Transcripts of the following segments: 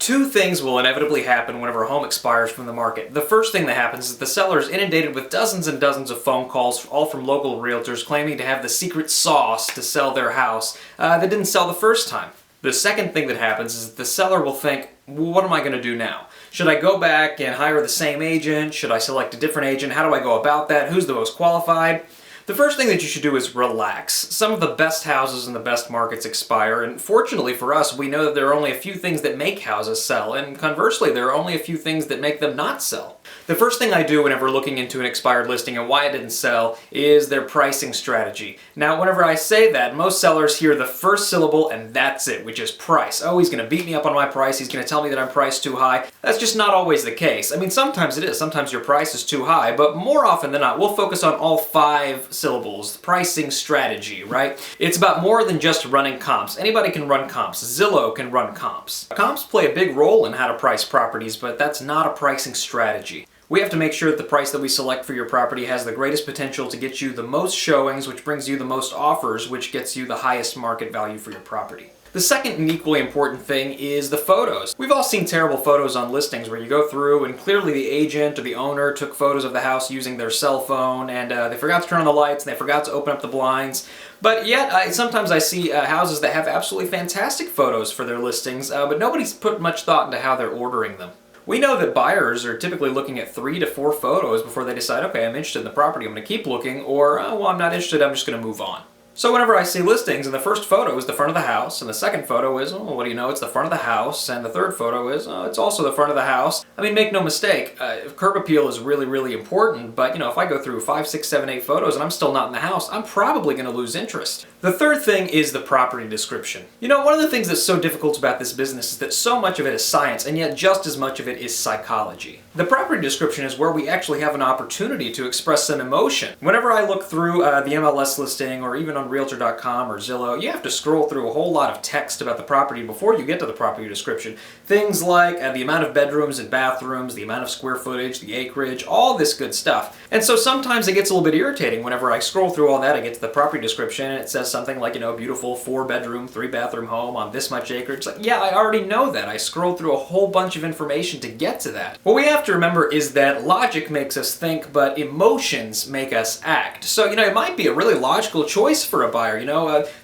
Two things will inevitably happen whenever a home expires from the market. The first thing that happens is the seller is inundated with dozens and dozens of phone calls, all from local realtors claiming to have the secret sauce to sell their house that didn't sell the first time. The second thing that happens is that the seller will think, well, what am I going to do now? Should I go back and hire the same agent? Should I select a different agent? How do I go about that? Who's the most qualified? The first thing that you should do is relax. Some of the best houses in the best markets expire, and fortunately for us, we know that there are only a few things that make houses sell, and conversely, there are only a few things that make them not sell. The first thing I do whenever looking into an expired listing and why it didn't sell is their pricing strategy. Now, whenever I say that, most sellers hear the first syllable and that's it, which is price. Oh, he's going to beat me up on my price, he's going to tell me that I'm priced too high. That's just not always the case. I mean, sometimes it is. Sometimes your price is too high, but more often than not, we'll focus on all 5 syllables, pricing strategy, right? It's about more than just running comps. Anybody can run comps. Zillow can run comps. Comps play a big role in how to price properties, but that's not a pricing strategy. We have to make sure that the price that we select for your property has the greatest potential to get you the most showings, which brings you the most offers, which gets you the highest market value for your property. The second and equally important thing is the photos. We've all seen terrible photos on listings where you go through and clearly the agent or the owner took photos of the house using their cell phone and they forgot to turn on the lights and they forgot to open up the blinds. But yet, sometimes I see houses that have absolutely fantastic photos for their listings, but nobody's put much thought into how they're ordering them. We know that buyers are typically looking at 3 to 4 photos before they decide, okay, I'm interested in the property, I'm going to keep looking, or, oh, well, I'm not interested, I'm just going to move on. So whenever I see listings, and the first photo is the front of the house, and the second photo is, oh, what do you know, it's the front of the house, and the third photo is, oh, it's also the front of the house. I mean, make no mistake, curb appeal is really, really important, but, if I go through 5, 6, 7, 8 photos and I'm still not in the house, I'm probably going to lose interest. The third thing is the property description. One of the things that's so difficult about this business is that so much of it is science, and yet just as much of it is psychology. The property description is where we actually have an opportunity to express some emotion. Whenever I look through the MLS listing, or even on Realtor.com or Zillow, you have to scroll through a whole lot of text about the property before you get to the property description. Things like the amount of bedrooms and bathrooms, the amount of square footage, the acreage, all this good stuff. And so sometimes it gets a little bit irritating whenever I scroll through all that, I get to the property description and it says something like, beautiful 4-bedroom, 3-bathroom home on this much acreage. Like, yeah, I already know that. I scrolled through a whole bunch of information to get to that. What we have to remember is that logic makes us think, but emotions make us act. So, it might be a really logical choice for a buyer.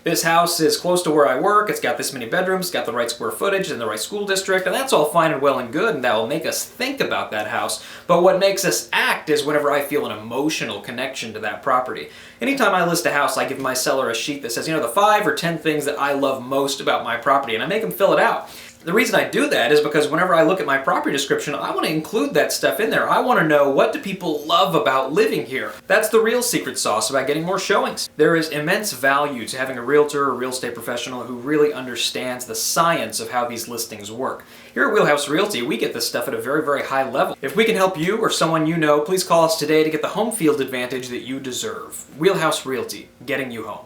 This house is close to where I work, it's got this many bedrooms, it's got the right square footage in the right school district, and that's all fine and well and good, and that will make us think about that house. But what makes us act is whenever I feel an emotional connection to that property. Anytime I list a house, I give my seller a sheet that says, the 5 or 10 things that I love most about my property, and I make them fill it out. The reason I do that is because whenever I look at my property description, I want to include that stuff in there. I want to know, what do people love about living here? That's the real secret sauce about getting more showings. There is immense value to having a realtor or real estate professional who really understands the science of how these listings work. Here at Wheelhouse Realty, we get this stuff at a very, very high level. If we can help you or someone you know, please call us today to get the home field advantage that you deserve. Wheelhouse Realty, getting you home.